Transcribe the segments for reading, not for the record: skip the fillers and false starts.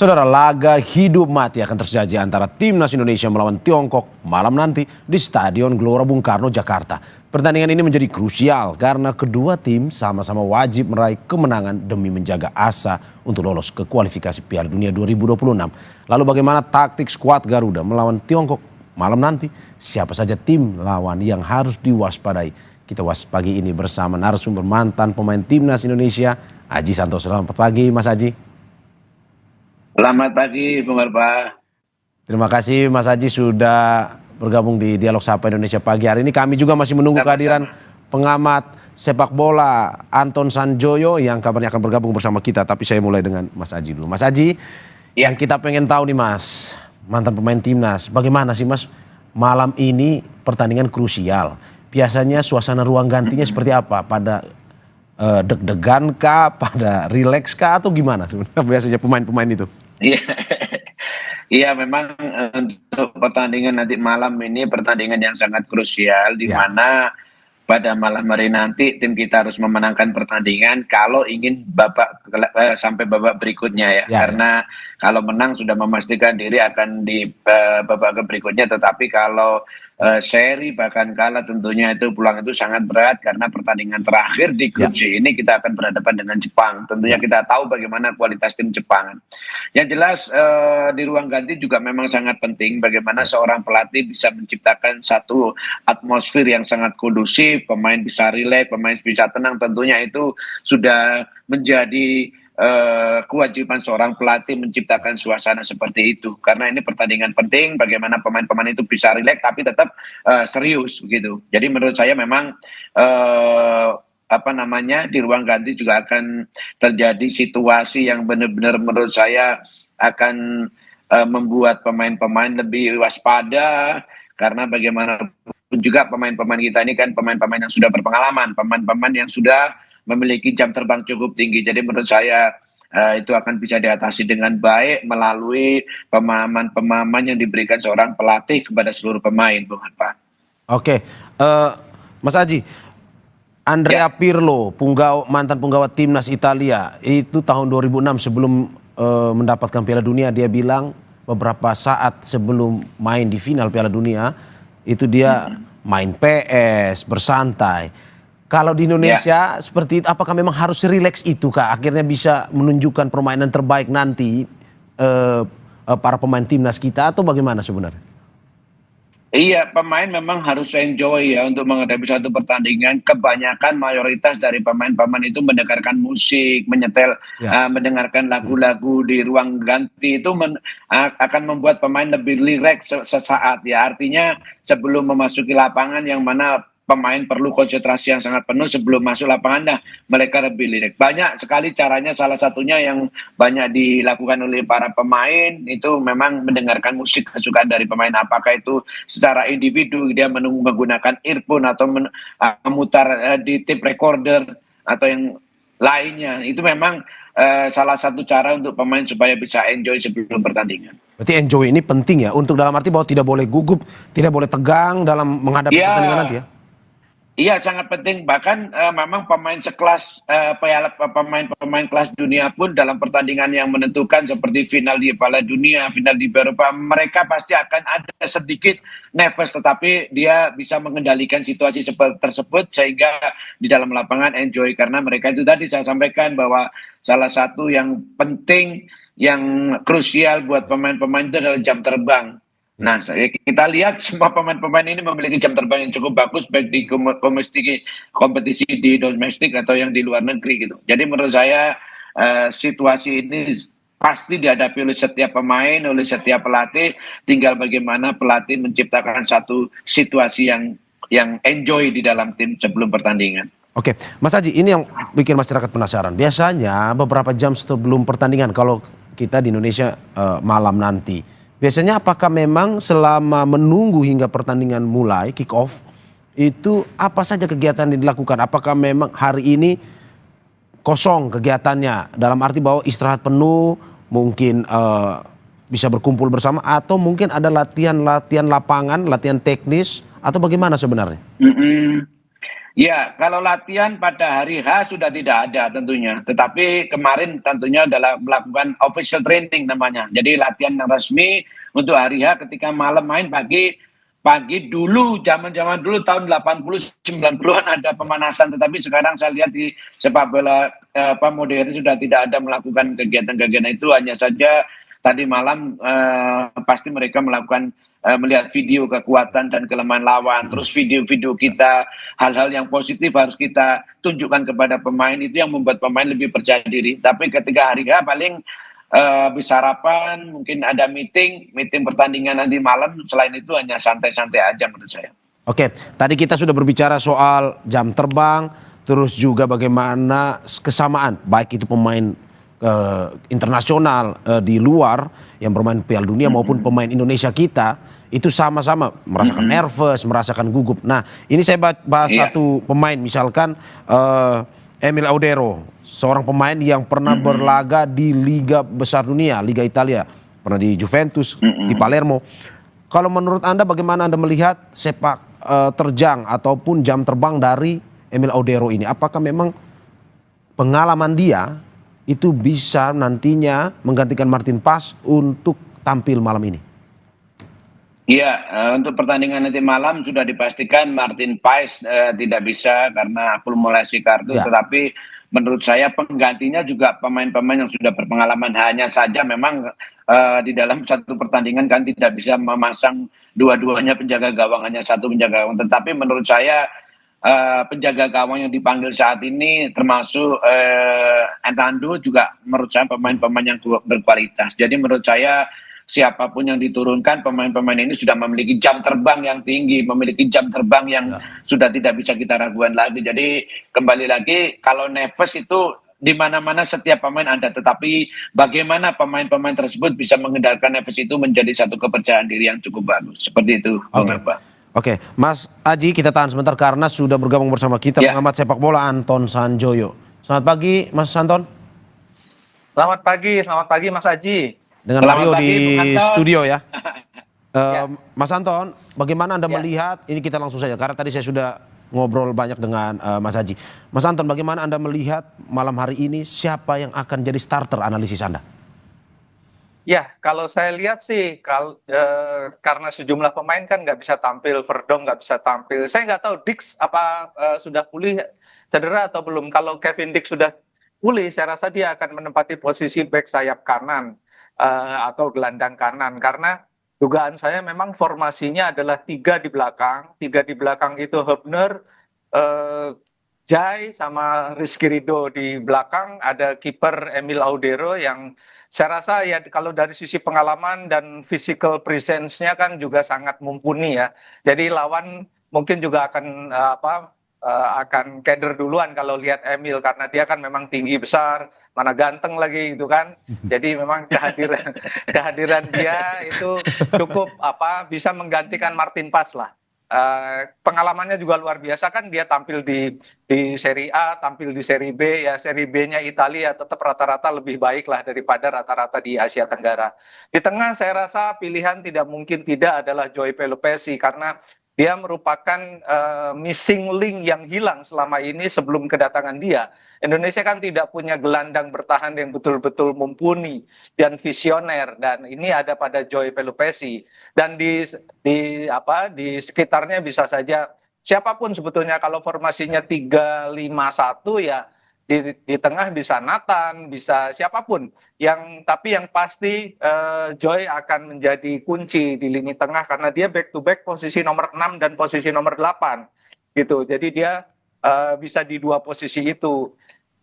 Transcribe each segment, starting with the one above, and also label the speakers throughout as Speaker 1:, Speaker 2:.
Speaker 1: Saudara, laga hidup mati akan terjadi antara Timnas Indonesia melawan Tiongkok malam nanti di Stadion Gelora Bung Karno, Jakarta. Pertandingan ini menjadi krusial karena kedua tim sama-sama wajib meraih kemenangan demi menjaga asa untuk lolos ke kualifikasi Piala Dunia 2026. Lalu bagaimana taktik skuad Garuda melawan Tiongkok malam nanti? Siapa saja tim lawan yang harus diwaspadai? Kita ulas pagi ini bersama narasumber mantan pemain Timnas Indonesia, Aji Santoso. Selamat pagi, Mas Aji.
Speaker 2: Selamat pagi, Bung Arba.
Speaker 1: Terima kasih Mas Aji sudah bergabung di Dialog Sapa Indonesia pagi hari ini. Kami juga masih menunggu kehadiran pengamat sepak bola Anton Sanjoyo yang kabarnya akan bergabung bersama kita. Tapi saya mulai dengan Mas Aji dulu. Mas Aji, yang kita pengen tahu nih Mas, mantan pemain Timnas, bagaimana sih Mas malam ini pertandingan krusial? Biasanya suasana ruang gantinya seperti apa? Pada deg-degan kah, pada rileks kah, atau gimana sebenarnya biasanya pemain-pemain itu?
Speaker 2: Iya, iya memang untuk pertandingan nanti malam ini pertandingan yang sangat krusial di mana pada malam hari nanti tim kita harus memenangkan pertandingan kalau ingin sampai babak berikutnya ya. Karena kalau menang sudah memastikan diri akan di babak berikutnya, tetapi kalau seri bahkan kalah tentunya itu pulang itu sangat berat karena pertandingan terakhir di grup C ini kita akan berhadapan dengan Jepang. Tentunya kita tahu bagaimana kualitas tim Jepang. Yang jelas di ruang ganti juga memang sangat penting bagaimana seorang pelatih bisa menciptakan satu atmosfer yang sangat kondusif, pemain bisa rileks, pemain bisa tenang. Tentunya itu sudah menjadi kewajiban seorang pelatih menciptakan suasana seperti itu, karena ini pertandingan penting bagaimana pemain-pemain itu bisa rileks tapi tetap serius begitu. Jadi menurut saya memang di ruang ganti juga akan terjadi situasi yang benar-benar menurut saya akan membuat pemain-pemain lebih waspada, karena bagaimanapun juga pemain-pemain kita ini kan pemain-pemain yang sudah berpengalaman, pemain-pemain yang sudah memiliki jam terbang cukup tinggi. Jadi menurut saya itu akan bisa diatasi dengan baik melalui pemahaman-pemahaman yang diberikan seorang pelatih kepada seluruh pemain, Bung Arpa.
Speaker 1: Oke, Mas Aji, Andrea Pirlo, mantan punggawa Timnas Italia, itu tahun 2006 sebelum mendapatkan Piala Dunia, dia bilang beberapa saat sebelum main di final Piala Dunia, itu dia main PS, bersantai. Kalau di Indonesia seperti itu, apakah memang harus rileks itu Kak? Akhirnya bisa menunjukkan permainan terbaik nanti para pemain timnas kita, atau bagaimana sebenarnya?
Speaker 2: Iya, pemain memang harus enjoy ya untuk menghadapi satu pertandingan. Kebanyakan mayoritas dari pemain-pemain itu mendengarkan musik, mendengarkan lagu-lagu di ruang ganti itu akan membuat pemain lebih rileks sesaat ya. Artinya sebelum memasuki lapangan yang mana pemain perlu konsentrasi yang sangat penuh sebelum masuk lapangan, mereka lebih rileks. Banyak sekali caranya, salah satunya yang banyak dilakukan oleh para pemain itu memang mendengarkan musik kesukaan dari pemain. Apakah itu secara individu dia menggunakan earphone atau memutar di tape recorder atau yang lainnya. Itu memang salah satu cara untuk pemain supaya bisa enjoy sebelum pertandingan.
Speaker 1: Berarti enjoy ini penting ya, untuk dalam arti bahwa tidak boleh gugup, tidak boleh tegang dalam menghadapi pertandingan nanti ya?
Speaker 2: Iya, sangat penting. Bahkan memang pemain sekelas pemain kelas dunia pun dalam pertandingan yang menentukan seperti final di Piala Dunia, final di Eropa, mereka pasti akan ada sedikit nervous, tetapi dia bisa mengendalikan situasi seperti tersebut sehingga di dalam lapangan enjoy, karena mereka itu tadi saya sampaikan bahwa salah satu yang penting, yang krusial buat pemain-pemain itu adalah jam terbang. Nah, kita lihat semua pemain-pemain ini memiliki jam terbang yang cukup bagus baik di kompetisi di domestik atau yang di luar negeri gitu. Jadi menurut saya situasi ini pasti dihadapi oleh setiap pemain, oleh setiap pelatih. Tinggal bagaimana pelatih menciptakan satu situasi yang enjoy di dalam tim sebelum pertandingan.
Speaker 1: Oke, Mas Haji, ini yang bikin masyarakat penasaran. Biasanya beberapa jam sebelum pertandingan, kalau kita di Indonesia malam nanti, biasanya apakah memang selama menunggu hingga pertandingan mulai, kick off, itu apa saja kegiatan yang dilakukan? Apakah memang hari ini kosong kegiatannya, dalam arti bahwa istirahat penuh, mungkin bisa berkumpul bersama, atau mungkin ada latihan lapangan, latihan teknis, atau bagaimana sebenarnya?
Speaker 2: Ya, kalau latihan pada hari H sudah tidak ada tentunya. Tetapi kemarin tentunya adalah melakukan official training namanya. Jadi latihan yang resmi untuk hari H ketika malam main pagi pagi dulu zaman-zaman dulu tahun 80 90-an ada
Speaker 1: Ya.
Speaker 2: pemanasan, tetapi sekarang saya lihat di sepak bola modern sudah tidak ada melakukan kegiatan-kegiatan itu, hanya saja tadi malam pasti mereka melakukan melihat video kekuatan dan kelemahan lawan, terus video-video
Speaker 1: Ya.
Speaker 2: kita, hal-hal yang positif harus kita tunjukkan kepada pemain, itu yang membuat pemain lebih percaya diri. Tapi ketika hari H paling bisa sarapan, mungkin ada meeting pertandingan nanti malam, selain itu hanya santai-santai aja menurut saya.
Speaker 1: Oke, tadi kita sudah berbicara soal jam terbang, terus juga bagaimana kesamaan, baik itu pemain internasional di luar yang bermain Piala Dunia maupun pemain Indonesia kita, itu sama-sama merasakan nervous, merasakan gugup. Nah, ini saya bahas
Speaker 2: Iya.
Speaker 1: satu pemain, misalkan Emil Audero, seorang pemain yang pernah berlaga di Liga Besar Dunia, Liga Italia, pernah di Juventus, di Palermo. Kalau menurut Anda bagaimana Anda melihat sepak terjang ataupun jam terbang dari Emil Audero ini? Apakah memang pengalaman dia itu bisa nantinya menggantikan Martin Paes untuk tampil malam ini?
Speaker 2: Iya, untuk pertandingan nanti malam sudah dipastikan Martin Paes tidak bisa karena akumulasi kartu,
Speaker 1: Ya,
Speaker 2: tetapi menurut saya penggantinya juga pemain-pemain yang sudah berpengalaman. Hanya saja memang di dalam satu pertandingan kan tidak bisa memasang dua-duanya penjaga gawang, hanya satu penjaga gawang. Tetapi menurut saya penjaga gawang yang dipanggil saat ini termasuk Hernando juga menurut saya pemain-pemain yang berkualitas. Jadi menurut saya siapapun yang diturunkan, pemain-pemain ini sudah memiliki jam terbang yang tinggi, memiliki jam terbang yang
Speaker 1: ya.
Speaker 2: sudah tidak bisa kita ragukan lagi. Jadi kembali lagi, kalau Neves itu di mana-mana setiap pemain ada, tetapi bagaimana pemain-pemain tersebut bisa mengendalikan Neves itu menjadi satu kepercayaan diri yang cukup bagus. Seperti itu, Bung
Speaker 1: Oke.
Speaker 2: Abah.
Speaker 1: Oke, Mas Aji, kita tahan sebentar karena sudah bergabung bersama kita
Speaker 2: Ya,
Speaker 1: pengamat sepak bola Anton Sanjoyo. Selamat pagi, Mas Anton.
Speaker 3: Selamat pagi Mas Aji.
Speaker 1: Dengan
Speaker 2: selamat
Speaker 1: Mario di
Speaker 2: pagi Bung Anton.
Speaker 1: studio ya.
Speaker 3: Ya,
Speaker 1: Mas Anton, bagaimana Anda
Speaker 3: ya.
Speaker 1: melihat, ini kita langsung saja karena tadi saya sudah ngobrol banyak dengan Mas Haji. Mas Anton, bagaimana Anda melihat malam hari ini siapa yang akan jadi starter analisis Anda?
Speaker 3: Ya, kalau saya lihat sih, karena sejumlah pemain kan nggak bisa tampil, Verdong nggak bisa tampil. Saya nggak tahu Dix apa sudah pulih cedera atau belum. Kalau Kevin Dix sudah pulih, saya rasa dia akan menempati posisi back sayap kanan atau gelandang kanan. Karena dugaan saya memang formasinya adalah tiga di belakang. Tiga di belakang itu Hübner, eh, Jai sama Rizky Ridho di belakang, ada kiper Emil Audero yang saya rasa ya kalau dari sisi pengalaman dan physical presence-nya kan juga sangat mumpuni ya. Jadi lawan mungkin juga akan akan keder duluan kalau lihat Emil karena dia kan memang tinggi besar, mana ganteng lagi gitu kan. Jadi memang kehadiran kehadiran dia itu cukup bisa menggantikan Martin Paes lah. Pengalamannya juga luar biasa kan dia tampil di Serie A, tampil di Serie B ya, Serie B-nya Italia tetap rata-rata lebih baik lah daripada rata-rata di Asia Tenggara. Di tengah saya rasa pilihan tidak mungkin tidak adalah Joy Pelupesi karena dia merupakan missing link yang hilang selama ini sebelum kedatangan dia. Indonesia kan tidak punya gelandang bertahan yang betul-betul mumpuni dan visioner dan ini ada pada Joy Pelupesi. Dan di sekitarnya bisa saja siapapun sebetulnya kalau formasinya 3-5-1 ya di tengah bisa Nathan, bisa siapapun. Tapi yang pasti Joy akan menjadi kunci di lini tengah karena dia back to back posisi nomor 6 dan posisi nomor 8 gitu. Jadi dia bisa di dua posisi itu.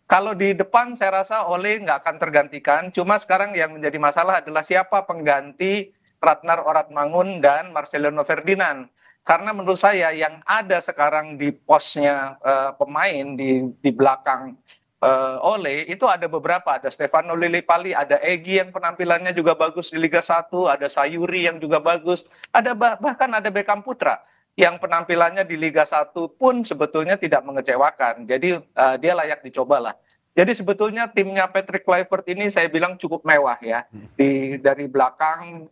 Speaker 3: Kalau di depan saya rasa Ole nggak akan tergantikan. Cuma sekarang yang menjadi masalah adalah siapa pengganti Ratnar Oratmangun dan Marcelino Ferdinand. Karena menurut saya yang ada sekarang di posnya pemain di belakang Ole itu ada beberapa. Ada Stefano Lillipali, ada Egy yang penampilannya juga bagus di Liga 1, ada Sayuri yang juga bagus, ada bahkan ada Beckham Putra yang penampilannya di Liga 1 pun sebetulnya tidak mengecewakan. Jadi dia layak dicoba lah. Jadi sebetulnya timnya Patrick Kluivert ini saya bilang cukup mewah ya. Dari belakang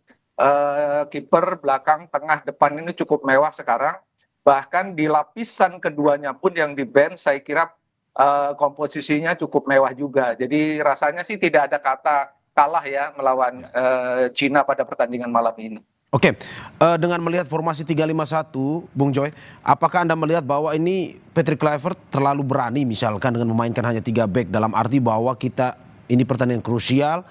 Speaker 3: kiper, belakang, tengah, depan ini cukup mewah sekarang. bahkan di lapisan keduanya pun yang di bench saya kira komposisinya cukup mewah juga. Jadi rasanya sih tidak ada kata kalah ya melawan Cina pada pertandingan malam ini.
Speaker 1: Oke, dengan melihat formasi 3-5-1, Bung Joy, apakah Anda melihat bahwa ini Patrick Kluivert terlalu berani misalkan dengan memainkan hanya 3 back dalam arti bahwa kita ini pertandingan krusial,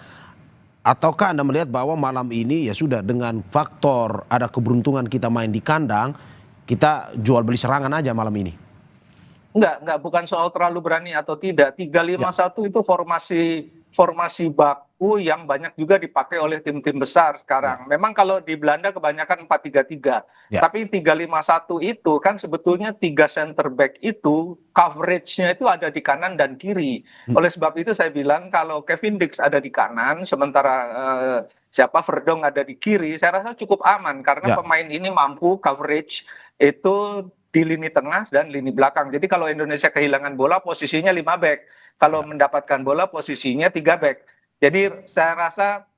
Speaker 1: ataukah Anda melihat bahwa malam ini ya sudah dengan faktor ada keberuntungan kita main di kandang, kita jual beli serangan aja malam ini?
Speaker 3: Enggak, bukan soal terlalu berani atau tidak. 3-5-1 itu formasi baku yang banyak juga dipakai oleh tim-tim besar sekarang. Memang kalau di Belanda kebanyakan 4-3-3. Tapi 3-5-1 itu kan sebetulnya 3 center back itu coverage-nya itu ada di kanan dan kiri. Oleh sebab itu saya bilang kalau Kevin Dix ada di kanan, sementara Verdonk ada di kiri, saya rasa cukup aman karena pemain ini mampu coverage itu di lini tengah dan lini belakang. Jadi kalau Indonesia kehilangan bola posisinya 5 back. Kalau mendapatkan bola posisinya 3 back. Jadi saya rasa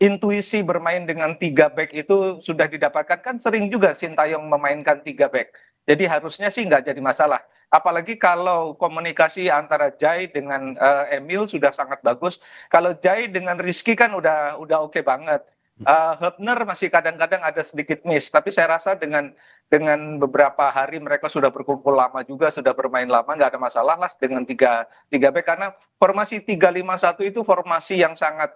Speaker 3: intuisi bermain dengan 3 back itu sudah didapatkan, kan sering juga Sintayong memainkan 3 back. Jadi harusnya sih nggak jadi masalah. Apalagi kalau komunikasi antara Jai dengan Emil sudah sangat bagus. Kalau Jai dengan Rizky kan udah oke banget. Hübner masih kadang-kadang ada sedikit miss, tapi saya rasa dengan beberapa hari mereka sudah berkumpul lama juga, sudah bermain lama, nggak ada masalah lah dengan 3 back, karena formasi 3-5-1 itu formasi yang sangat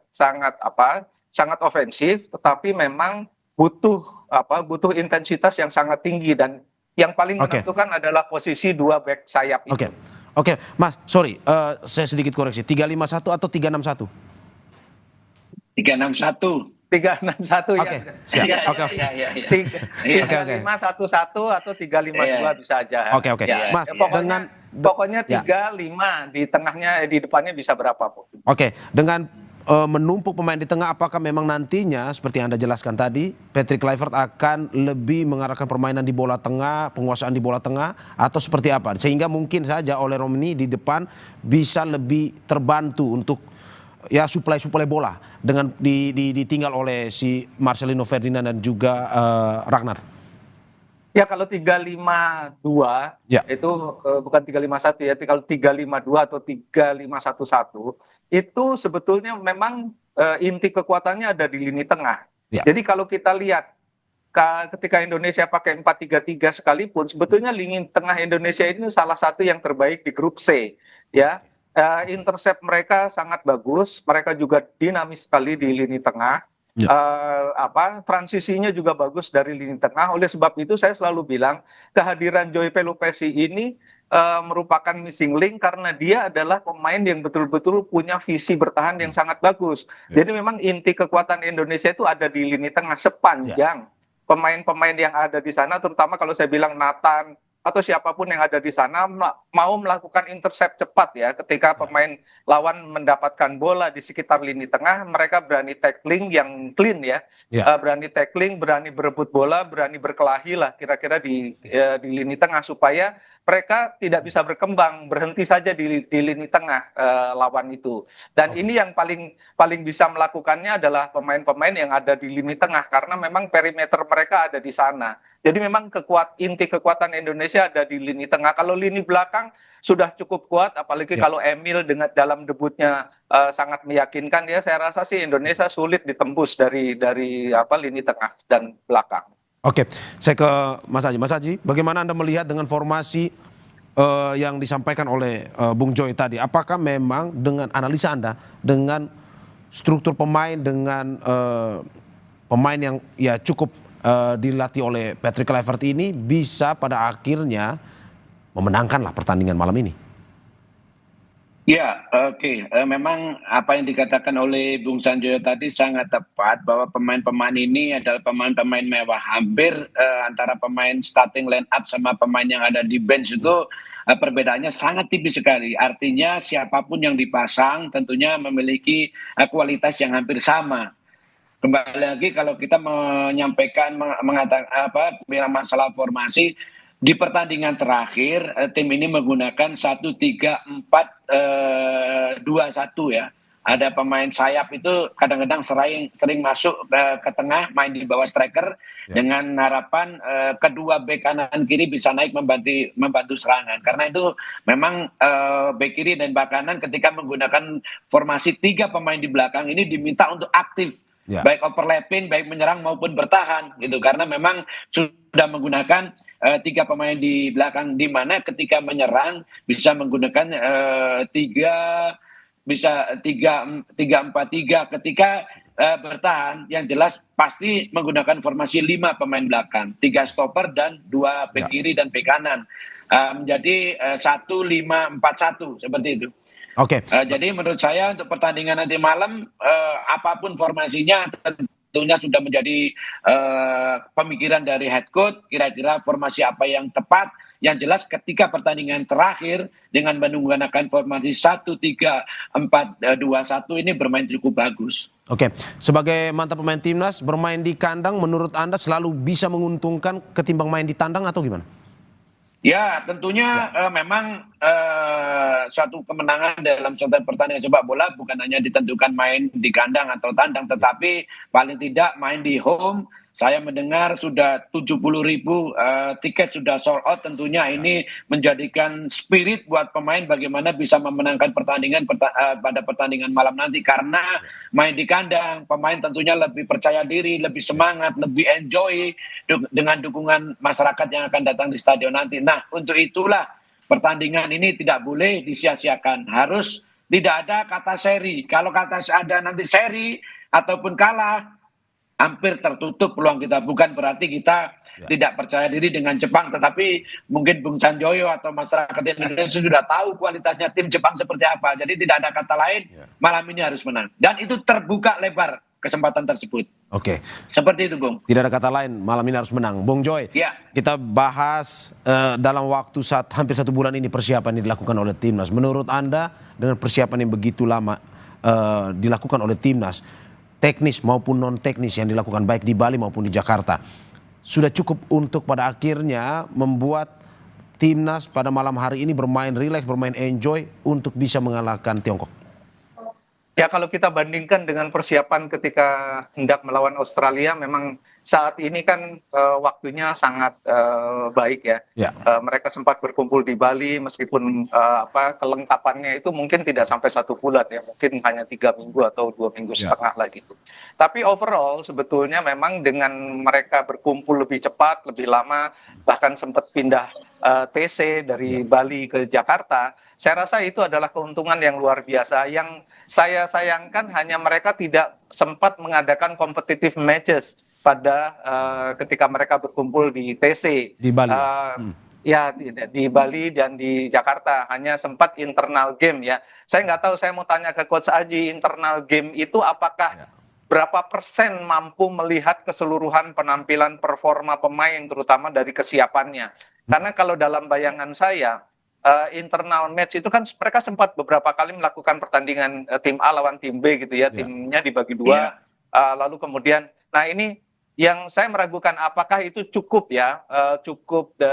Speaker 3: ofensif, tetapi memang butuh intensitas yang sangat tinggi, dan yang paling menentukan adalah posisi 2 back sayap itu.
Speaker 1: Oke, Mas, sorry, saya sedikit koreksi, 3-5-1 atau 3-6-1?
Speaker 2: 3-6-1.
Speaker 3: 3-6-1
Speaker 1: ya. Oke.
Speaker 3: 3-5-1-1 atau 3-5-2 bisa aja.
Speaker 1: Oke. Mas,
Speaker 3: pokoknya 3-5 di tengahnya, di depannya bisa berapa pun.
Speaker 1: Oke, dengan menumpuk pemain di tengah, apakah memang nantinya seperti yang Anda jelaskan tadi, Patrick Kluivert akan lebih mengarahkan permainan di bola tengah, penguasaan di bola tengah, atau seperti apa? Sehingga mungkin saja oleh Romani di depan bisa lebih terbantu untuk ya suplai bola dengan ditinggal oleh si Marcelino Ferdinand dan juga Ragnar.
Speaker 3: Ya kalau 3-5-2 itu bukan 3-5-1 ya, kalau 3-5-2 atau 3-5-1-1 itu sebetulnya memang inti kekuatannya ada di lini tengah. Jadi kalau kita lihat ketika Indonesia pakai 4-3-3 sekalipun, sebetulnya lini tengah Indonesia ini salah satu yang terbaik di grup C ya. Intercept mereka sangat bagus, mereka juga dinamis sekali di lini tengah. Transisinya juga bagus dari lini tengah. Oleh sebab itu saya selalu bilang kehadiran Joy Pelupesi ini merupakan missing link karena dia adalah pemain yang betul-betul punya visi bertahan yang sangat bagus. Jadi memang inti kekuatan Indonesia itu ada di lini tengah, sepanjang pemain-pemain yang ada di sana, terutama kalau saya bilang Nathan atau siapapun yang ada di sana mau melakukan intercept cepat ya, ketika pemain lawan mendapatkan bola di sekitar lini tengah, mereka berani tackling yang clean ya, berani tackling, berani berebut bola, berani berkelahi lah kira-kira di lini tengah, supaya mereka tidak bisa berkembang, berhenti saja di lini tengah lawan itu. Dan ini yang paling bisa melakukannya adalah pemain-pemain yang ada di lini tengah, karena memang perimeter mereka ada di sana. Jadi memang inti kekuatan Indonesia ada di lini tengah. Kalau lini belakang sudah cukup kuat, apalagi kalau Emil dengan dalam debutnya sangat meyakinkan ya, saya rasa sih Indonesia sulit ditembus dari lini tengah dan belakang.
Speaker 1: Oke, saya ke Mas Aji. Mas Aji, bagaimana Anda melihat dengan formasi yang disampaikan oleh Bung Joy tadi? Apakah memang dengan analisa Anda, dengan struktur pemain, dengan pemain yang ya cukup dilatih oleh Patrick Kluivert ini bisa pada akhirnya memenangkanlah pertandingan malam ini?
Speaker 2: Ya, oke. Memang apa yang dikatakan oleh Bung Sanjoyo tadi sangat tepat, bahwa pemain-pemain ini adalah pemain-pemain mewah. Hampir antara pemain starting line up sama pemain yang ada di bench itu perbedaannya sangat tipis sekali. Artinya siapapun yang dipasang tentunya memiliki kualitas yang hampir sama. Kembali lagi kalau kita menyampaikan mengatakan bilang masalah formasi, di pertandingan terakhir tim ini menggunakan 1-3-4-2-1 ya. ada pemain sayap itu kadang-kadang sering masuk ke tengah, main di bawah striker dengan harapan kedua bek kanan kiri bisa naik membantu serangan. Karena itu memang bek kiri dan bek kanan ketika menggunakan formasi 3 pemain di belakang ini diminta untuk aktif, baik overlapping, baik menyerang maupun bertahan gitu. Karena memang sudah menggunakan 3 pemain di belakang, di mana ketika menyerang bisa menggunakan 3-4-3, ketika bertahan yang jelas pasti menggunakan formasi 5 pemain belakang, 3 stopper dan 2 bek kiri dan bek kanan, menjadi 1-5-4-1 seperti itu.
Speaker 1: Oke.
Speaker 2: Jadi menurut saya untuk pertandingan nanti malam, apapun formasinya tentunya sudah menjadi pemikiran dari head coach, kira-kira formasi apa yang tepat. Yang jelas ketika pertandingan terakhir dengan menggunakan formasi 1-3-4-2-1 ini bermain cukup bagus.
Speaker 1: Oke, sebagai mantan pemain timnas, bermain di kandang menurut Anda selalu bisa menguntungkan ketimbang main di tandang atau gimana?
Speaker 2: Ya, tentunya memang suatu kemenangan dalam suatu pertandingan sepak bola bukan hanya ditentukan main di kandang atau tandang, tetapi paling tidak main di home. Saya mendengar sudah 70.000 tiket sudah sold out. Tentunya ini menjadikan spirit buat pemain bagaimana bisa memenangkan pertandingan pada pertandingan malam nanti. Karena main di kandang, pemain tentunya lebih percaya diri, lebih semangat, lebih enjoy dengan dukungan masyarakat yang akan datang di stadion nanti. Nah, untuk itulah pertandingan ini tidak boleh disia-siakan. Harus tidak ada kata seri. Kalau kata ada nanti seri ataupun kalah, hampir tertutup peluang kita. Bukan berarti kita tidak percaya diri dengan Jepang, tetapi mungkin Bung Sanjoyo atau masyarakat Indonesia sudah tahu kualitasnya tim Jepang seperti apa. Jadi tidak ada kata lain, malam ini harus menang. Dan itu terbuka lebar kesempatan tersebut.
Speaker 1: Oke.
Speaker 2: Seperti itu, Bung.
Speaker 1: Tidak ada kata lain, malam ini harus menang. Bung Joy, kita bahas dalam waktu hampir 1 bulan ini persiapan yang dilakukan oleh timnas. Menurut Anda dengan persiapan yang begitu lama dilakukan oleh timnas, teknis maupun non teknis yang dilakukan baik di Bali maupun di Jakarta, sudah cukup untuk pada akhirnya membuat timnas pada malam hari ini bermain rileks, bermain enjoy untuk bisa mengalahkan Tiongkok?
Speaker 3: Ya, kalau kita bandingkan dengan persiapan ketika hendak melawan Australia, memang saat ini kan waktunya sangat baik ya. Mereka sempat berkumpul di Bali, meskipun kelengkapannya itu mungkin tidak sampai 1 bulan ya, mungkin hanya 3 minggu atau 2 minggu setengah lah gitu. Tapi overall sebetulnya memang dengan mereka berkumpul lebih cepat, lebih lama, bahkan sempat pindah TC dari Bali ke Jakarta, saya rasa itu adalah keuntungan yang luar biasa. Yang saya sayangkan hanya mereka tidak sempat mengadakan competitive matches pada ketika mereka berkumpul di TC.
Speaker 1: Di Bali.
Speaker 3: Ya, di Bali dan di Jakarta hanya sempat internal game ya. Saya nggak tahu, saya mau tanya ke Coach Aji, internal game itu apakah berapa persen mampu melihat keseluruhan penampilan performa pemain, terutama dari kesiapannya. Karena kalau dalam bayangan saya, internal match itu kan mereka sempat beberapa kali melakukan pertandingan tim A lawan tim B gitu ya, timnya dibagi 2, lalu kemudian, nah ini yang saya meragukan apakah itu cukup ya,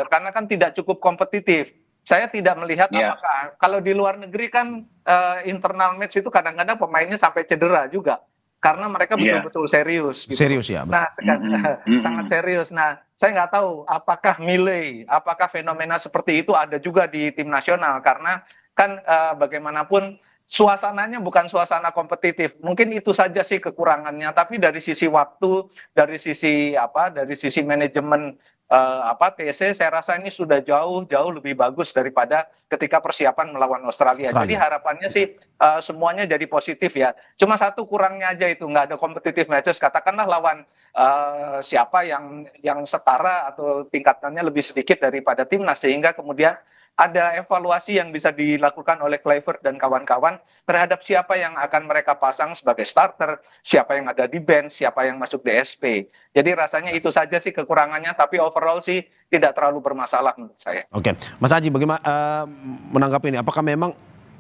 Speaker 3: karena kan tidak cukup kompetitif. Saya tidak melihat apakah kalau di luar negeri kan internal match itu kadang-kadang pemainnya sampai cedera juga. Karena mereka betul-betul serius. Gitu.
Speaker 1: Serius ya.
Speaker 3: Nah, sangat serius. Nah, saya nggak tahu apakah apakah fenomena seperti itu ada juga di tim nasional. Karena kan bagaimanapun suasananya bukan suasana kompetitif. Mungkin itu saja sih kekurangannya. Tapi dari sisi waktu, dari sisi manajemen TC, saya rasa ini sudah jauh lebih bagus daripada ketika persiapan melawan Australia. Jadi harapannya sih semuanya jadi positif ya. Cuma satu kurangnya aja itu, nggak ada competitive matches. Katakanlah lawan siapa yang setara atau tingkatannya lebih sedikit daripada timnas, sehingga kemudian ada evaluasi yang bisa dilakukan oleh Kluivert dan kawan-kawan terhadap siapa yang akan mereka pasang sebagai starter, siapa yang ada di bench, siapa yang masuk DSP. Jadi rasanya itu saja sih kekurangannya, tapi overall sih tidak terlalu bermasalah menurut saya.
Speaker 1: Oke, Mas Aji, bagaimana menanggapi ini? Apakah memang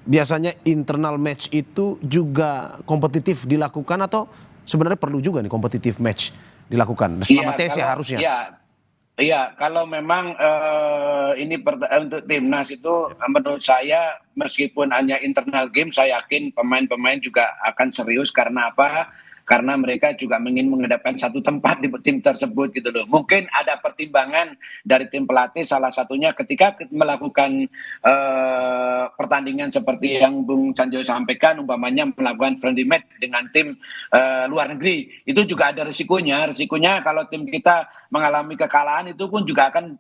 Speaker 1: biasanya internal match itu juga kompetitif dilakukan atau sebenarnya perlu juga nih kompetitif match dilakukan selama TC harusnya?
Speaker 2: Iya, kalau memang ini untuk timnas itu menurut saya meskipun hanya internal game, saya yakin pemain-pemain juga akan serius karena apa? Karena mereka juga ingin menghadapkan satu tempat di tim tersebut gitu loh. Mungkin ada pertimbangan dari tim pelatih, salah satunya ketika melakukan pertandingan seperti yang Bung Sanjo sampaikan, umpamanya melakukan friendly match dengan tim luar negeri, itu juga ada risikonya. Risikonya kalau tim kita mengalami kekalahan itu pun juga akan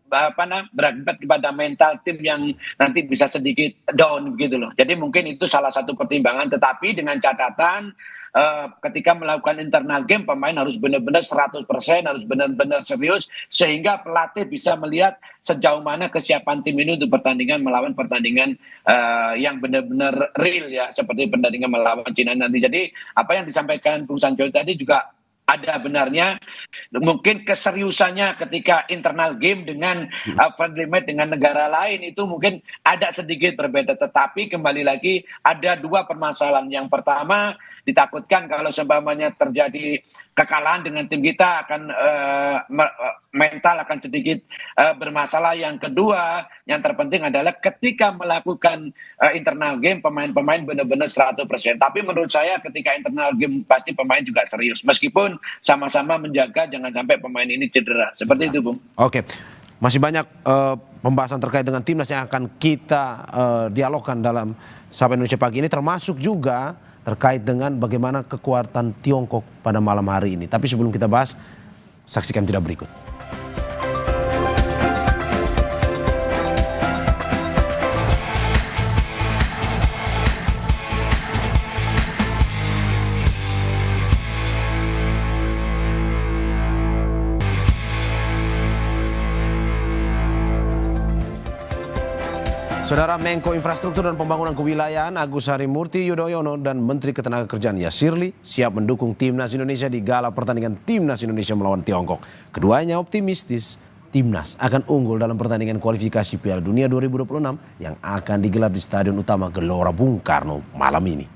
Speaker 2: berakibat kepada mental tim yang nanti bisa sedikit down gitu loh. Jadi mungkin itu salah satu pertimbangan, tetapi dengan catatan ketika melakukan internal game pemain harus benar-benar 100%, harus benar-benar serius sehingga pelatih bisa melihat sejauh mana kesiapan tim ini untuk pertandingan melawan pertandingan yang benar-benar real ya, seperti pertandingan melawan Cina nanti. Jadi apa yang disampaikan Bung Sanjo tadi juga ada benarnya. Mungkin keseriusannya ketika internal game dengan friendly match dengan negara lain itu mungkin ada sedikit berbeda, tetapi kembali lagi ada dua permasalahan. Yang pertama, ditakutkan kalau seumpamanya terjadi kekalahan dengan tim kita akan mental akan sedikit bermasalah. Yang kedua, yang terpenting adalah ketika melakukan internal game pemain-pemain benar-benar 100%. Tapi menurut saya ketika internal game pasti pemain juga serius meskipun sama-sama menjaga jangan sampai pemain ini cedera. Seperti itu, Bung.
Speaker 1: Oke. Masih banyak pembahasan terkait dengan timnas yang akan kita dialogkan dalam Sapa Indonesia Pagi ini, termasuk juga terkait dengan bagaimana kekuatan Tiongkok pada malam hari ini. Tapi sebelum kita bahas, saksikan jeda berikut. Saudara Menko Infrastruktur dan Pembangunan Kewilayahan Agus Harimurti Yudhoyono dan Menteri Ketenagakerjaan Yasirli siap mendukung Timnas Indonesia di gala pertandingan Timnas Indonesia melawan Tiongkok. Keduanya optimistis Timnas akan unggul dalam pertandingan kualifikasi Piala Dunia 2026 yang akan digelar di Stadion Utama Gelora Bung Karno malam ini.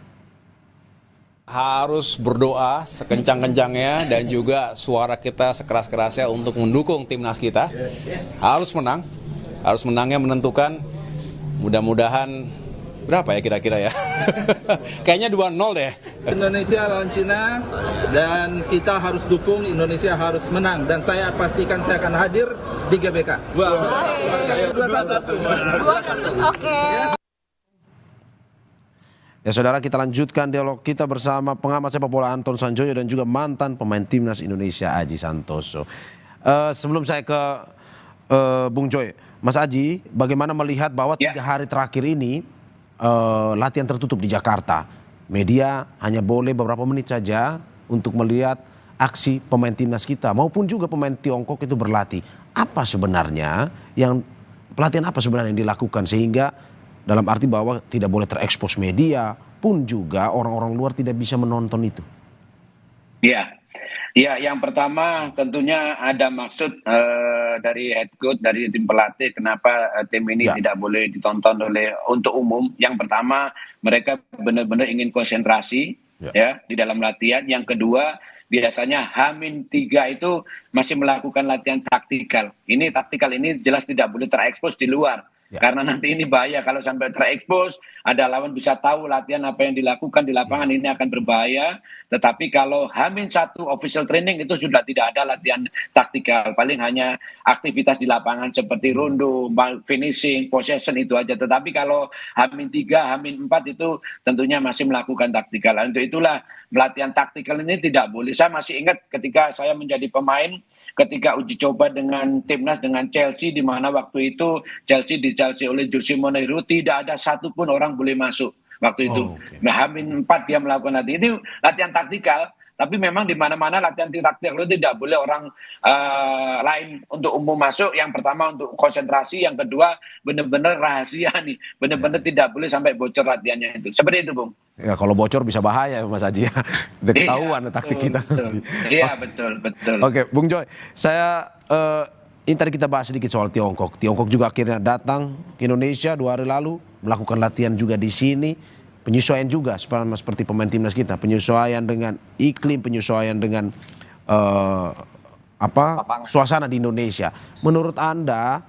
Speaker 4: Harus berdoa sekencang-kencangnya dan juga suara kita sekeras-kerasnya untuk mendukung timnas kita. Harus menang, harus menangnya menentukan. Mudah-mudahan berapa ya kira-kira ya? Kayaknya 2-0 deh.
Speaker 5: Indonesia lawan Cina dan kita harus dukung, Indonesia harus menang dan saya pastikan saya akan hadir di GBK. 2-1.
Speaker 6: Oke.
Speaker 1: Ya saudara, kita lanjutkan dialog kita bersama pengamat sepak bola Anton Sanjoyo dan juga mantan pemain Timnas Indonesia Aji Santoso. Sebelum saya ke Bung Joy, Mas Aji, bagaimana melihat bahwa 3 hari terakhir ini latihan tertutup di Jakarta, media hanya boleh beberapa menit saja untuk melihat aksi pemain timnas kita maupun juga pemain Tiongkok itu berlatih. Apa sebenarnya pelatihan apa sebenarnya yang dilakukan sehingga dalam arti bahwa tidak boleh terekspos media pun juga orang-orang luar tidak bisa menonton itu?
Speaker 2: Ya, yang pertama tentunya ada maksud dari head coach, dari tim pelatih kenapa tim ini tidak boleh ditonton untuk umum. Yang pertama, mereka benar-benar ingin konsentrasi ya di dalam latihan. Yang kedua, biasanya H-3 itu masih melakukan latihan taktikal. Ini taktikal ini jelas tidak boleh terekspos di luar. Karena nanti ini bahaya kalau sampai terekspos, ada lawan bisa tahu latihan apa yang dilakukan di lapangan, ini akan berbahaya. Tetapi kalau H-1 official training itu sudah tidak ada latihan taktikal, paling hanya aktivitas di lapangan seperti rondo, finishing, possession itu aja. Tetapi kalau H-3, H-4 itu tentunya masih melakukan taktikal. Untuk itulah latihan taktikal ini tidak boleh. Saya masih ingat ketika saya menjadi pemain, ketika uji coba dengan timnas dengan Chelsea, di mana waktu itu Chelsea oleh Jose Mourinho, tidak ada satupun orang boleh masuk waktu itu. Nah, H-4 dia melakukan latihan. Ini latihan taktikal, tapi memang di mana-mana latihan taktikal itu tidak boleh orang lain untuk umum masuk. Yang pertama untuk konsentrasi, yang kedua benar-benar rahasia nih, benar-benar tidak boleh sampai bocor latihannya itu. Seperti itu, Bung.
Speaker 1: Ya kalau bocor bisa bahaya Mas Aji ya. Udah ketahuan taktik kita.
Speaker 2: Iya, betul.
Speaker 1: Oke, Bung Joy, saya ini tadi kita bahas sedikit soal Tiongkok. Tiongkok juga akhirnya datang ke Indonesia 2 hari lalu, melakukan latihan juga di sini. Penyesuaian juga seperti pemain timnas kita, penyesuaian dengan iklim, penyesuaian dengan
Speaker 3: lapangan.
Speaker 1: suasana di Indonesia. Menurut Anda,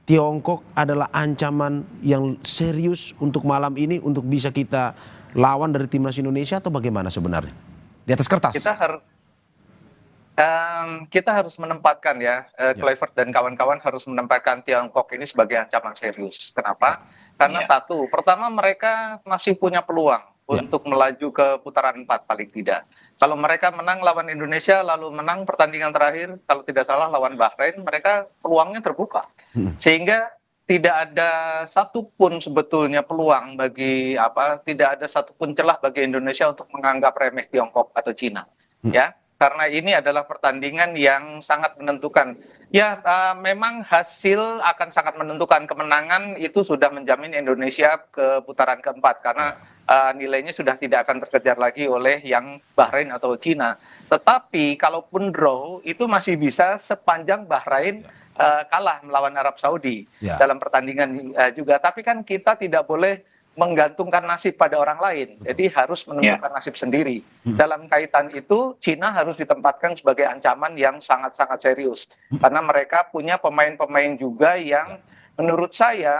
Speaker 1: Tiongkok adalah ancaman yang serius untuk malam ini untuk bisa kita lawan dari timnas Indonesia atau bagaimana sebenarnya? Di atas kertas.
Speaker 3: Kita harus menempatkan ya, Kluivert dan kawan-kawan harus menempatkan Tiongkok ini sebagai ancaman serius. Kenapa? Karena satu, pertama mereka masih punya peluang untuk melaju ke putaran 4 paling tidak. Kalau mereka menang lawan Indonesia, lalu menang pertandingan terakhir, kalau tidak salah lawan Bahrain, mereka peluangnya terbuka. Sehingga tidak ada satupun sebetulnya peluang bagi tidak ada satupun celah bagi Indonesia untuk menganggap remeh Tiongkok atau Cina. Ya. Karena ini adalah pertandingan yang sangat menentukan. Ya, memang hasil akan sangat menentukan. Kemenangan itu sudah menjamin Indonesia ke putaran keempat karena nilainya sudah tidak akan terkejar lagi oleh yang Bahrain atau Cina. Tetapi kalaupun draw itu masih bisa sepanjang Bahrain kalah melawan Arab Saudi dalam pertandingan juga. Tapi kan kita tidak boleh menggantungkan nasib pada orang lain. Jadi harus menentukan nasib sendiri. Dalam kaitan itu, Cina harus ditempatkan sebagai ancaman yang sangat-sangat serius. Karena mereka punya pemain-pemain juga yang menurut saya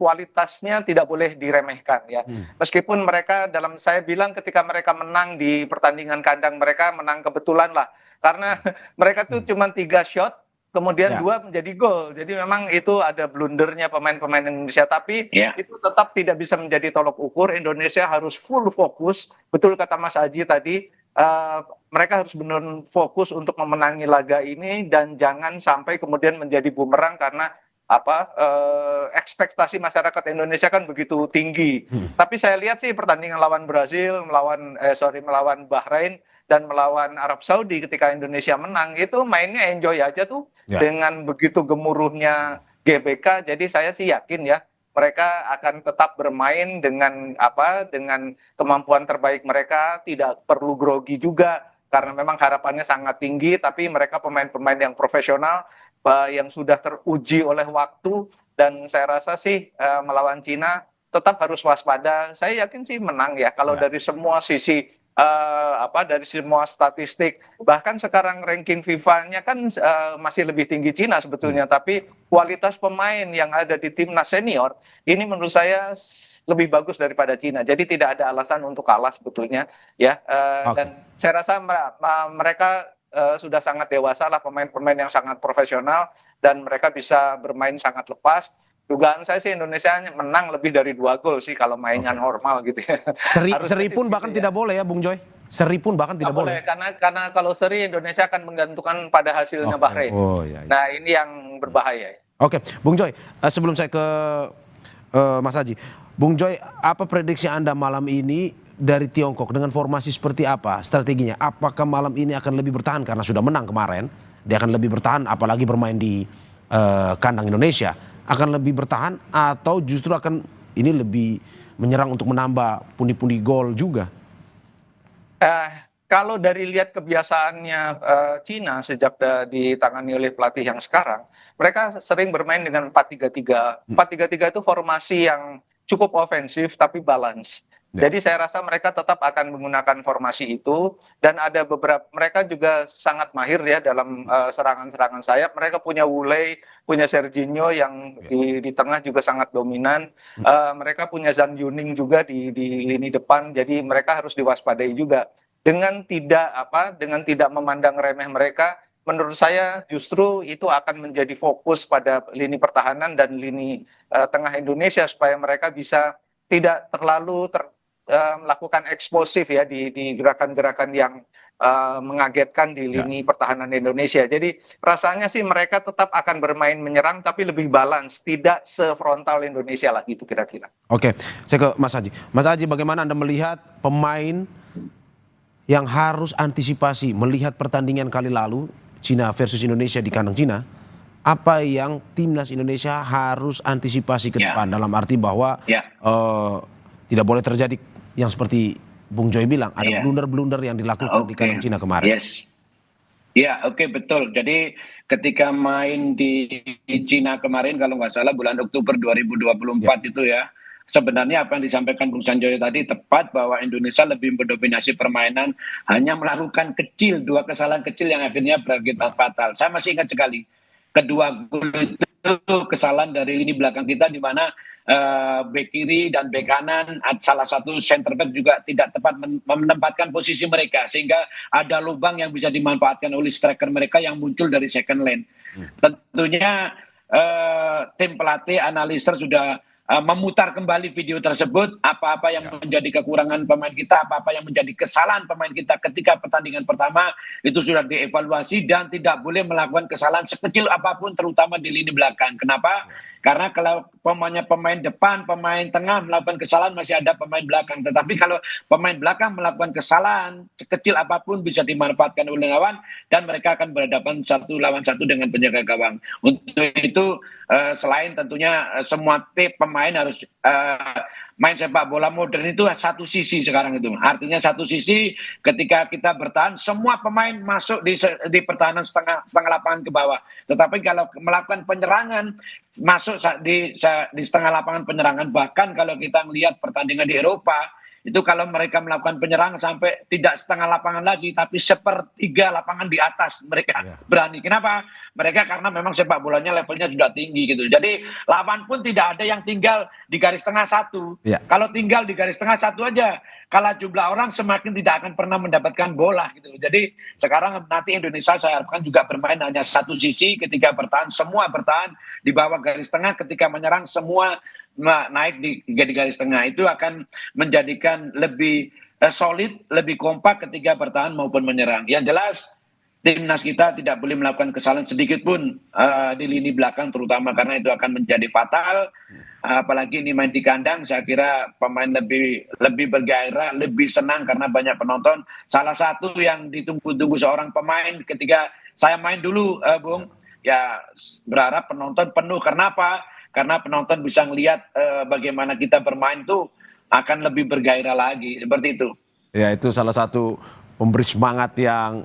Speaker 3: kualitasnya tidak boleh diremehkan ya. Meskipun mereka saya bilang ketika mereka menang di pertandingan kandang, mereka menang kebetulan lah. Karena mereka tuh cuma 3 shot, kemudian 2 menjadi gol. Jadi memang itu ada blundernya pemain-pemain Indonesia. Tapi itu tetap tidak bisa menjadi tolok ukur. Indonesia harus full fokus. Betul kata Mas Aji tadi, mereka harus benar fokus untuk memenangi laga ini dan jangan sampai kemudian menjadi bumerang karena ekspektasi masyarakat Indonesia kan begitu tinggi. Tapi saya lihat sih pertandingan lawan Brazil, melawan Bahrain dan melawan Arab Saudi ketika Indonesia menang itu mainnya enjoy aja tuh dengan begitu gemuruhnya GBK. Jadi saya sih yakin ya mereka akan tetap bermain dengan dengan kemampuan terbaik mereka, tidak perlu grogi juga karena memang harapannya sangat tinggi. Tapi mereka pemain-pemain yang profesional yang sudah teruji oleh waktu dan saya rasa sih melawan Cina tetap harus waspada. Saya yakin sih menang ya kalau dari semua sisi. Dari semua statistik, bahkan sekarang ranking FIFA-nya kan masih lebih tinggi Cina sebetulnya, tapi kualitas pemain yang ada di timnas senior ini menurut saya lebih bagus daripada Cina. Jadi tidak ada alasan untuk kalah sebetulnya ya. Dan saya rasa mereka sudah sangat dewasa lah, pemain-pemain yang sangat profesional dan mereka bisa bermain sangat lepas. Dugaan saya sih Indonesia menang lebih dari 2 gol sih kalau mainnya normal gitu ya.
Speaker 1: Seri pun bahkan tidak boleh ya Bung Joy? Seri pun bahkan tidak boleh?
Speaker 3: Karena kalau seri Indonesia akan menggantungkan pada hasilnya Bahrain. Nah ini yang berbahaya.
Speaker 1: Oke, Bung Joy, sebelum saya ke Mas Haji. Bung Joy, apa prediksi Anda malam ini dari Tiongkok dengan formasi seperti apa strateginya? Apakah malam ini akan lebih bertahan karena sudah menang kemarin? Dia akan lebih bertahan apalagi bermain di kandang Indonesia. Akan lebih bertahan atau justru akan ini lebih menyerang untuk menambah pundi-pundi gol juga?
Speaker 3: Kalau dari lihat kebiasaannya Cina sejak ditangani oleh pelatih yang sekarang, mereka sering bermain dengan 4-3-3. 4-3-3 itu formasi yang cukup ofensif tapi balance. Jadi saya rasa mereka tetap akan menggunakan formasi itu dan ada beberapa mereka juga sangat mahir ya dalam serangan-serangan sayap. Mereka punya Wulei, punya Serginho yang di tengah juga sangat dominan. Mereka punya Zhang Yuning juga di lini depan. Jadi mereka harus diwaspadai juga. Dengan tidak memandang remeh mereka, menurut saya justru itu akan menjadi fokus pada lini pertahanan dan lini tengah Indonesia supaya mereka bisa tidak terlalu melakukan eksplosif ya di gerakan-gerakan yang mengagetkan di lini pertahanan Indonesia. Jadi rasanya sih mereka tetap akan bermain menyerang tapi lebih balance, tidak sefrontal Indonesia lah gitu kira-kira.
Speaker 1: Oke, saya ke Mas Haji. Mas Haji, bagaimana Anda melihat pemain yang harus antisipasi melihat pertandingan kali lalu Cina versus Indonesia di kandang Cina? Apa yang timnas Indonesia harus antisipasi ke depan dalam arti bahwa tidak boleh terjadi yang seperti Bung Joy bilang, ada blunder-blunder yang dilakukan di kandang Cina kemarin.
Speaker 2: Oke, betul. Jadi ketika main di Cina kemarin kalau nggak salah bulan Oktober 2024 itu ya, sebenarnya apa yang disampaikan Bung Sanjoyo tadi tepat, bahwa Indonesia lebih mendominasi permainan, hanya melakukan dua kesalahan kecil yang akhirnya berakibat fatal. Saya masih ingat sekali kedua gol itu kesalahan dari lini belakang kita, di mana bek kiri dan bek kanan, salah satu center back juga tidak tepat menempatkan posisi mereka, sehingga ada lubang yang bisa dimanfaatkan oleh striker mereka yang muncul dari second line. Tentunya tim pelatih analisis sudah memutar kembali video tersebut, apa-apa yang menjadi kekurangan pemain kita, apa-apa yang menjadi kesalahan pemain kita ketika pertandingan pertama, itu sudah dievaluasi dan tidak boleh melakukan kesalahan sekecil apapun, terutama di lini belakang. Kenapa? Karena kalau pemain depan, pemain tengah melakukan kesalahan, masih ada pemain belakang. Tetapi kalau pemain belakang melakukan kesalahan sekecil apapun, bisa dimanfaatkan oleh lawan, dan mereka akan berhadapan 1 lawan 1 dengan penjaga gawang. Untuk itu, selain tentunya semua tim pemain harus main sepak bola modern itu satu sisi sekarang itu. Artinya satu sisi ketika kita bertahan, semua pemain masuk di pertahanan setengah lapangan ke bawah. Tetapi kalau melakukan penyerangan, masuk di setengah lapangan penyerangan. Bahkan kalau kita melihat pertandingan di Eropa, itu kalau mereka melakukan penyerangan sampai tidak setengah lapangan lagi, tapi sepertiga lapangan di atas mereka berani. Kenapa? Mereka karena memang sepak bolanya levelnya sudah tinggi gitu. Jadi lawan pun tidak ada yang tinggal di garis tengah satu. Kalau tinggal di garis tengah satu aja, kalah jumlah orang, semakin tidak akan pernah mendapatkan bola gitu. Jadi sekarang nanti Indonesia saya harapkan juga bermain hanya satu sisi, ketika bertahan semua bertahan di bawah garis tengah, ketika menyerang semua naik di garis tengah. Itu akan menjadikan lebih solid, lebih kompak ketika bertahan maupun menyerang. Yang jelas timnas kita tidak boleh melakukan kesalahan sedikit pun di lini belakang terutama, karena itu akan menjadi fatal. Apalagi ini main di kandang, saya kira pemain lebih bergairah, lebih senang karena banyak penonton. Salah satu yang ditunggu-tunggu seorang pemain ketika saya main dulu, Bung, ya berharap penonton penuh. Kenapa? Karena penonton bisa melihat bagaimana kita bermain tuh akan lebih bergairah lagi, seperti itu. Ya,
Speaker 1: itu salah satu pemberi semangat yang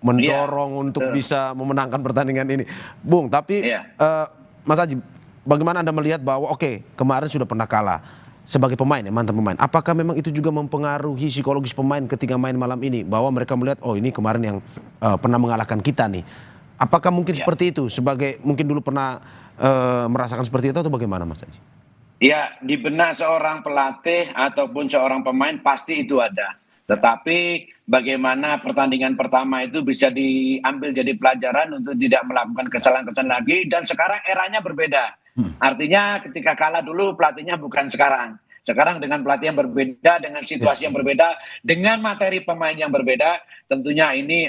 Speaker 1: mendorong untuk bisa memenangkan pertandingan ini. Bung, tapi Mas Haji, bagaimana Anda melihat bahwa kemarin sudah pernah kalah sebagai pemain, mantan pemain. Apakah memang itu juga mempengaruhi psikologis pemain ketika main malam ini, bahwa mereka melihat ini kemarin yang pernah mengalahkan kita nih. Apakah mungkin seperti itu, sebagai mungkin dulu pernah merasakan seperti itu, atau bagaimana Mas Haji?
Speaker 2: Ya, di benak seorang pelatih ataupun seorang pemain pasti itu ada. Tetapi bagaimana pertandingan pertama itu bisa diambil jadi pelajaran untuk tidak melakukan kesalahan-kesalahan lagi. Dan sekarang eranya berbeda. Artinya ketika kalah dulu pelatihnya bukan sekarang. Sekarang dengan pelatih yang berbeda, dengan situasi yang berbeda, dengan materi pemain yang berbeda, tentunya ini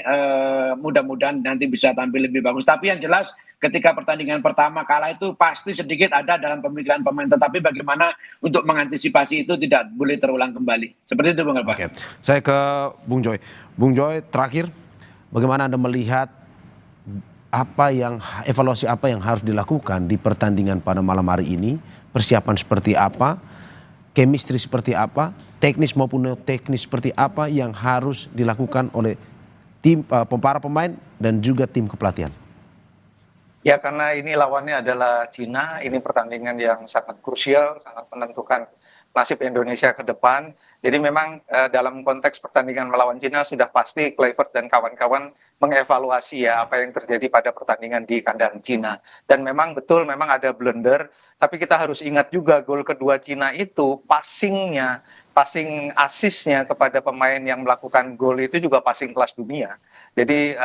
Speaker 2: mudah-mudahan nanti bisa tampil lebih bagus. Tapi yang jelas ketika pertandingan pertama kalah itu pasti sedikit ada dalam pemikiran pemain. Tetapi bagaimana untuk mengantisipasi itu tidak boleh terulang kembali. Seperti itu Bung Alpa.
Speaker 1: Saya ke Bung Joy. Bung Joy, terakhir, bagaimana Anda melihat evaluasi apa yang harus dilakukan di pertandingan pada malam hari ini? Persiapan seperti apa? Chemistry seperti apa, teknis maupun non teknis seperti apa yang harus dilakukan oleh tim para pemain dan juga tim kepelatihan?
Speaker 3: Ya, karena ini lawannya adalah Cina, ini pertandingan yang sangat krusial, sangat menentukan nasib Indonesia ke depan. Jadi memang dalam konteks pertandingan melawan Cina sudah pasti Kluivert dan kawan-kawan mengevaluasi apa yang terjadi pada pertandingan di kandang Cina. Dan memang betul, memang ada blunder. Tapi kita harus ingat juga gol kedua Cina itu passing asisnya kepada pemain yang melakukan gol itu juga passing kelas dunia. Jadi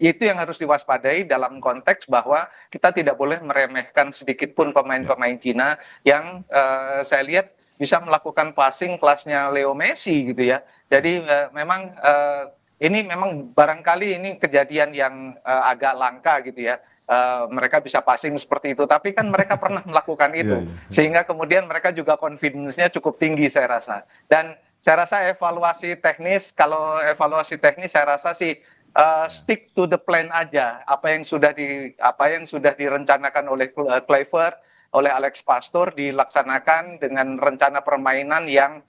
Speaker 3: itu yang harus diwaspadai dalam konteks bahwa kita tidak boleh meremehkan sedikit pun pemain-pemain Cina yang saya lihat bisa melakukan passing kelasnya Leo Messi gitu ya. Jadi memang ini memang barangkali ini kejadian yang agak langka gitu ya. Mereka bisa passing seperti itu, tapi kan mereka pernah melakukan itu, sehingga kemudian mereka juga confidence-nya cukup tinggi saya rasa. Dan saya rasa kalau evaluasi teknis saya rasa sih stick to the plan aja, apa yang sudah direncanakan oleh Kluivert, oleh Alex Pastoor, dilaksanakan dengan rencana permainan yang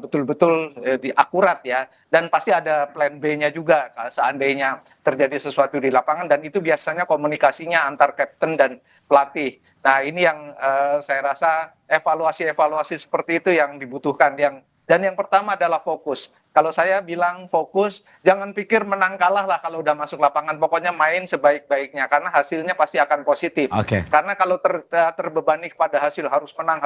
Speaker 3: betul-betul akurat ya, dan pasti ada plan B-nya juga kalau seandainya terjadi sesuatu di lapangan, dan itu biasanya komunikasinya antar kapten dan pelatih. Nah ini yang saya rasa evaluasi seperti itu yang dibutuhkan, dan yang pertama adalah fokus. Kalau saya bilang fokus, jangan pikir menang kalah lah kalau udah masuk lapangan. Pokoknya main sebaik-baiknya, karena hasilnya pasti akan positif. Karena kalau terbebani kepada hasil harus menang,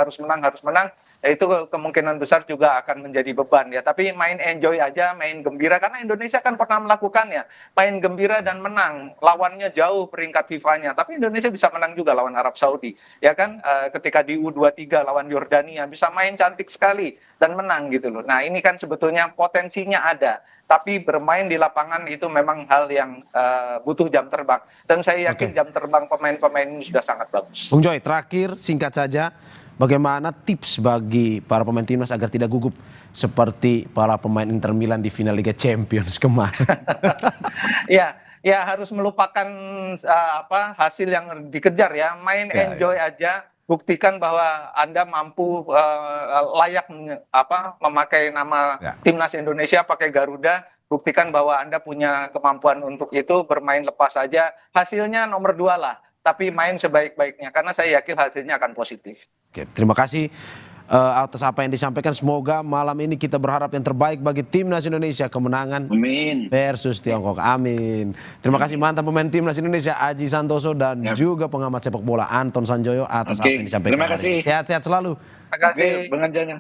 Speaker 3: ya itu kemungkinan besar juga akan menjadi beban ya. Tapi main enjoy aja, main gembira, karena Indonesia kan pernah melakukannya. Main gembira dan menang, lawannya jauh peringkat FIFA-nya. Tapi Indonesia bisa menang juga lawan Arab Saudi. Ya kan, ketika di U23 lawan Yordania, bisa main cantik sekali dan menang gitu loh. Nah ini kan sebetulnya potensinya ada, tapi bermain di lapangan itu memang hal yang butuh jam terbang, dan saya yakin jam terbang pemain-pemain ini sudah sangat bagus.
Speaker 1: Bung Joy, terakhir singkat saja, bagaimana tips bagi para pemain timnas agar tidak gugup seperti para pemain Inter Milan di final Liga Champions kemarin?
Speaker 3: Ya harus melupakan hasil yang dikejar ya, main enjoy aja. Buktikan bahwa Anda mampu layak memakai nama timnas Indonesia, pakai Garuda. Buktikan bahwa Anda punya kemampuan untuk itu, bermain lepas saja. Hasilnya nomor 2 lah, tapi main sebaik-baiknya, karena saya yakin hasilnya akan positif.
Speaker 1: Oke, terima kasih atas apa yang disampaikan. Semoga malam ini kita berharap yang terbaik bagi timnas Indonesia, kemenangan versus Tiongkok. Amin. Terima kasih mantan pemain timnas Indonesia Aji Santoso dan juga pengamat sepak bola Anton Sanjoyo atas apa yang disampaikan.
Speaker 2: Terima kasih.
Speaker 1: Sehat-sehat selalu.
Speaker 3: Terima kasih.
Speaker 2: Pengajarnya.